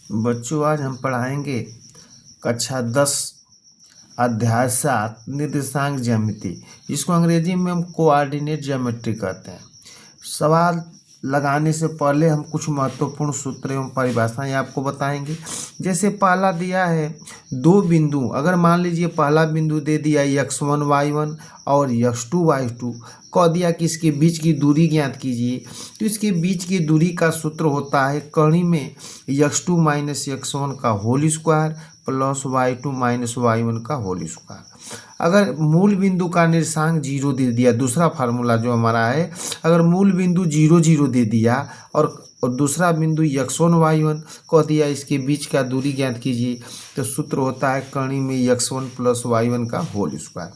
बच्चों आज हम पढ़ाएंगे कक्षा 10 अध्याय 7 निर्देशांक ज्यामिति, जिसको अंग्रेजी में हम कोऑर्डिनेट ज्योमेट्री कहते हैं। सवाल लगाने से पहले हम कुछ महत्वपूर्ण सूत्र एवं परिभाषाएं आपको बताएंगे। जैसे पहला दिया है दो बिंदु, अगर मान लीजिए पहला बिंदु दे दिया x1 y1 और x2 y2, कह दिया कि इसके बीच की दूरी ज्ञात कीजिए, तो इसके बीच की दूरी का सूत्र होता है कड़ी में x2 माइनस x1 का whole square plus y2 minus y1 का होल स्क्वायर। अगर मूल बिंदु का निर्देशांक 0 दे दिया, दूसरा फार्मूला जो हमारा है, अगर मूल बिंदु 0 0 दे दिया और दूसरा बिंदु x1 y1 कह दिया इसके बीच का दूरी ज्ञात कीजिए, तो सूत्र होता है कड़ी में x1 प्लस y1 का होल स्क्वायर।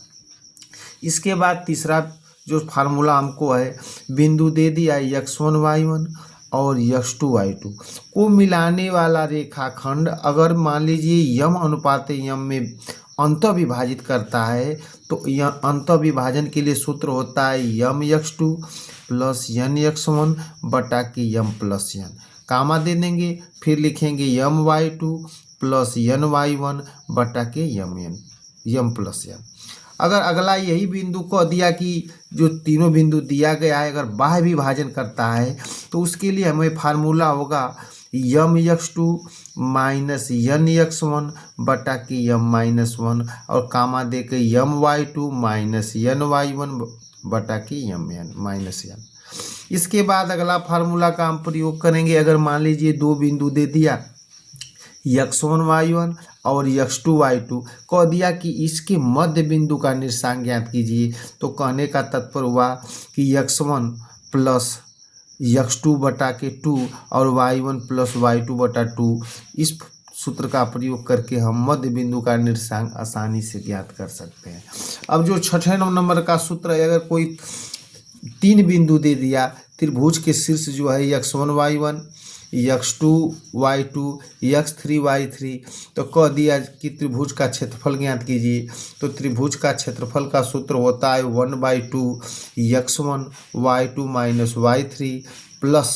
इसके बाद तीसरा जो फार्मूला हमको है, बिंदु दे दिया x1 y1 और x2 y2 को मिलाने वाला रेखाखंड अगर मान लीजिए यम अनुपात यम में अंत विभाजित करता है, तो यह अंत विभाजन के लिए सूत्र होता है यम x2 प्लस यन x1 बटा के यम प्लस यन, कामा दे देंगे, फिर लिखेंगे यम y2 प्लस यन y1 बटा के यम प्लस यन। अगर अगला यही बिंदु को दिया कि जो तीनों बिंदु दिया गया है अगर बाह्य विभाजन करता है, तो उसके लिए हमें फार्मूला होगा यम x2 माइनस यन x1 बटा के यम माइनस 1 और कामा दे के यम y2 माइनस यन y1 बटा के यम माइनस यन। इसके बाद अगला फार्मूला का हम प्रयोग करेंगे। अगर मान लीजिए दो बिंदु दे दिया x1 y1 और x2 y2, कह दिया कि इसके मध्य बिंदु का निर्देशांक ज्ञात कीजिए, तो कहने का तात्पर्य हुआ कि x1 प्लस x2 बटा के 2 और y1 प्लस y2 बटा 2, इस सूत्र का प्रयोग करके हम मध्य बिंदु का निर्देशांक आसानी से ज्ञात कर सकते हैं। अब जो छठे नंबर का सूत्र है, अगर कोई तीन बिंदु दे दिया, त्रिभुज के शीर्ष जो है x1 y1 x2 y2 x3 y3, तो कह दिया कि त्रिभुज का क्षेत्रफल ज्ञात कीजिए, तो त्रिभुज का क्षेत्रफल का सूत्र होता है 1/2 x1 y2 minus y3 plus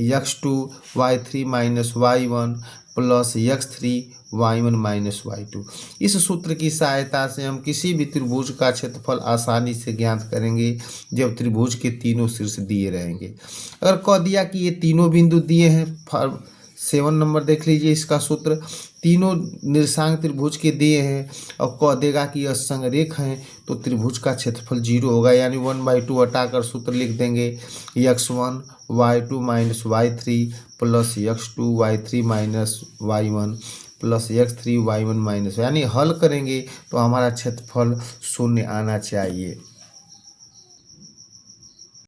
x2 y3 minus y1 plus x3 y1 minus y2। इस सूत्र की सहायता से हम किसी भी त्रिभुज का क्षेत्रफल आसानी से ज्ञात करेंगे जब त्रिभुज के तीनों शीर्ष दिए रहेंगे। अगर कह दिया कि ये तीनों बिंदु दिए हैं, 7 नंबर देख लीजिए, इसका सूत्र तीनों निर्देशांक त्रिभुज के दिए हैं और कह देगा कि यह संरेख हैं, तो त्रिभुज का क्षेत्रफल 0 होगा, यानी 1/2 हटाकर सूत्र लिख देंगे x1 y2 minus y3 plus x2 y3 minus y1 plus x3 y1 minus, यानी हल करेंगे तो हमारा क्षेत्रफल 0 आना चाहिए।